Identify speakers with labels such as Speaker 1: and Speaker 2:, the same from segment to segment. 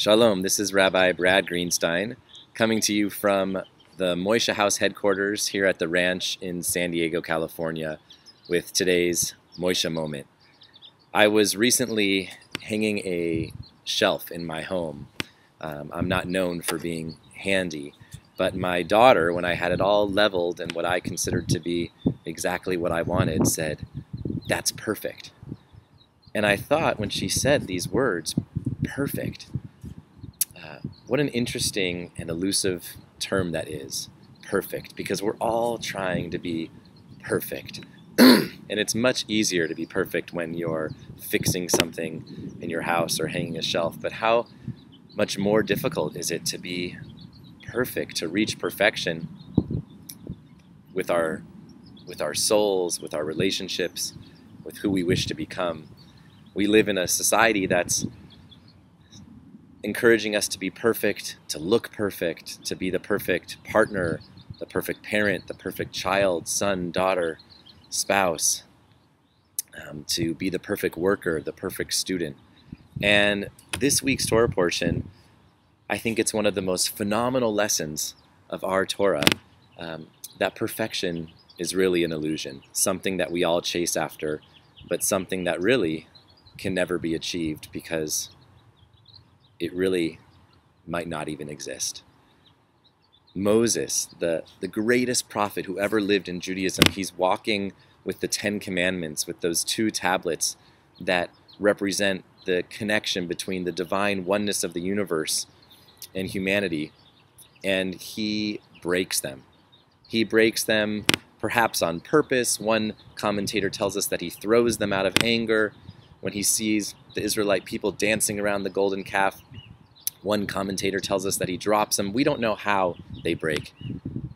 Speaker 1: Shalom, this is Rabbi Brad Greenstein coming to you from the Moishe House headquarters here at the ranch in San Diego, California with today's Moishe moment. I was recently hanging a shelf in my home. I'm not known for being handy, but my daughter, when I had it all leveled and what I considered to be exactly what I wanted, said, "That's perfect." And I thought when she said these words, perfect, what an interesting and elusive term that is, perfect, because we're all trying to be perfect. And it's much easier to be perfect when you're fixing something in your house or hanging a shelf, but how much more difficult is it to be perfect, to reach perfection with our souls, with our relationships, with who we wish to become. We live in a society that's encouraging us to be perfect, to look perfect, to be the perfect partner, the perfect parent, the perfect child, son, daughter, spouse, to be the perfect worker, the perfect student. And this week's Torah portion, I think it's one of the most phenomenal lessons of our Torah, that perfection is really an illusion, something that we all chase after, but something that really can never be achieved because it really might not even exist. Moses, the greatest prophet who ever lived in Judaism, he's walking with the 10 Commandments, with those 2 tablets that represent the connection between the divine oneness of the universe and humanity, and he breaks them. He breaks them perhaps on purpose. One commentator tells us that he throws them out of anger when he sees the Israelite people dancing around the golden calf. One commentator tells us that he drops them. We don't know how they break,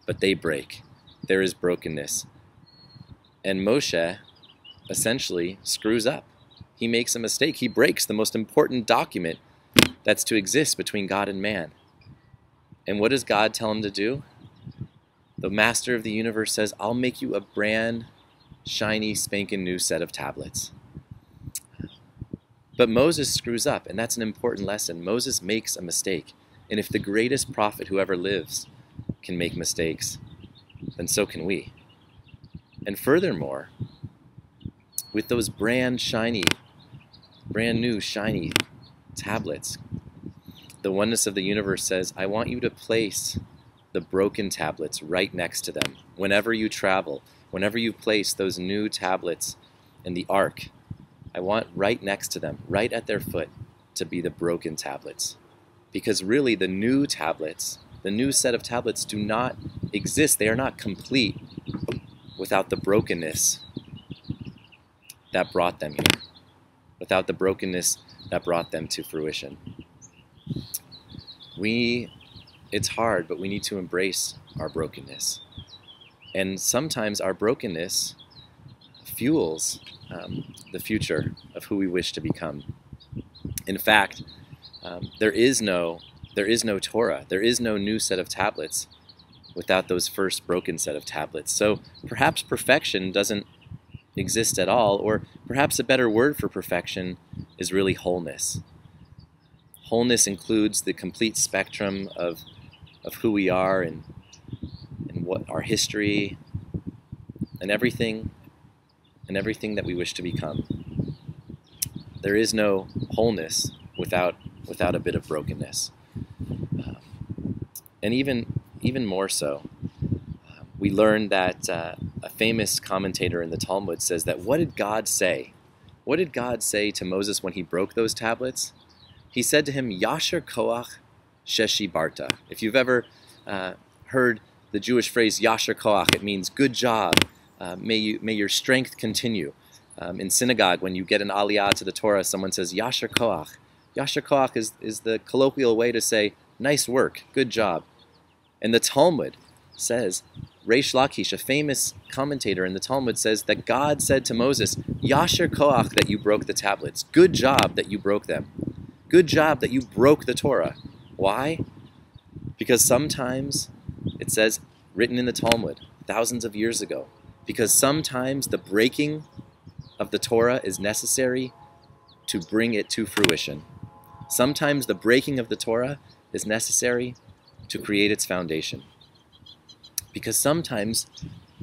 Speaker 1: but they break. There is brokenness. And Moshe essentially screws up. He makes a mistake. He breaks the most important document that's to exist between God and man. And what does God tell him to do? The master of the universe says, "I'll make you a brand shiny, spanking new set of tablets." But Moses screws up, and that's an important lesson. Moses makes a mistake. And if the greatest prophet who ever lives can make mistakes, then so can we. And furthermore, with those brand new shiny tablets, the oneness of the universe says, "I want you to place the broken tablets right next to them. Whenever you travel, whenever you place those new tablets in the ark, I want right next to them, right at their foot, to be the broken tablets." Because really the new tablets, the new set of tablets do not exist. They are not complete without the brokenness that brought them here, without the brokenness that brought them to fruition. It's hard, but we need to embrace our brokenness. And sometimes our brokenness fuels the future of who we wish to become. In fact, there is no Torah, there is no new set of tablets without those first broken set of tablets. So perhaps perfection doesn't exist at all, or perhaps a better word for perfection is really wholeness. Wholeness includes the complete spectrum of who we are and what our history and everything that we wish to become. There is no wholeness without a bit of brokenness. And even more so, we learn that a famous commentator in the Talmud says that what did God say? What did God say to Moses when he broke those tablets? He said to him, "Yasher koach sheshibarta." If you've ever heard the Jewish phrase Yasher koach, it means good job. May your strength continue. In synagogue, when you get an aliyah to the Torah, someone says Yasher koach. Yasher koach is the colloquial way to say nice work, good job. And the Talmud says, Reish Lakish, a famous commentator in the Talmud, says that God said to Moses, "Yasher koach, that you broke the tablets. Good job that you broke them. Good job that you broke the Torah." Why? Because sometimes, it says, written in the Talmud, thousands of years ago, because sometimes the breaking of the Torah is necessary to bring it to fruition. Sometimes the breaking of the Torah is necessary to create its foundation. Because sometimes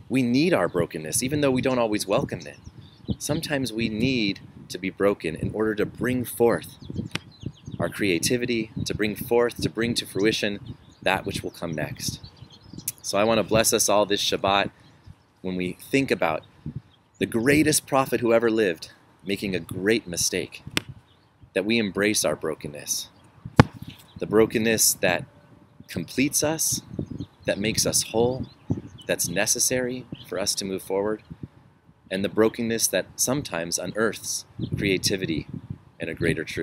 Speaker 1: we need our brokenness, even though we don't always welcome it. Sometimes we need to be broken in order to bring forth our creativity, to bring to fruition that which will come next. So I want to bless us all this Shabbat when we think about the greatest prophet who ever lived making a great mistake, that we embrace our brokenness. The brokenness that completes us, that makes us whole, that's necessary for us to move forward, and the brokenness that sometimes unearths creativity and a greater truth.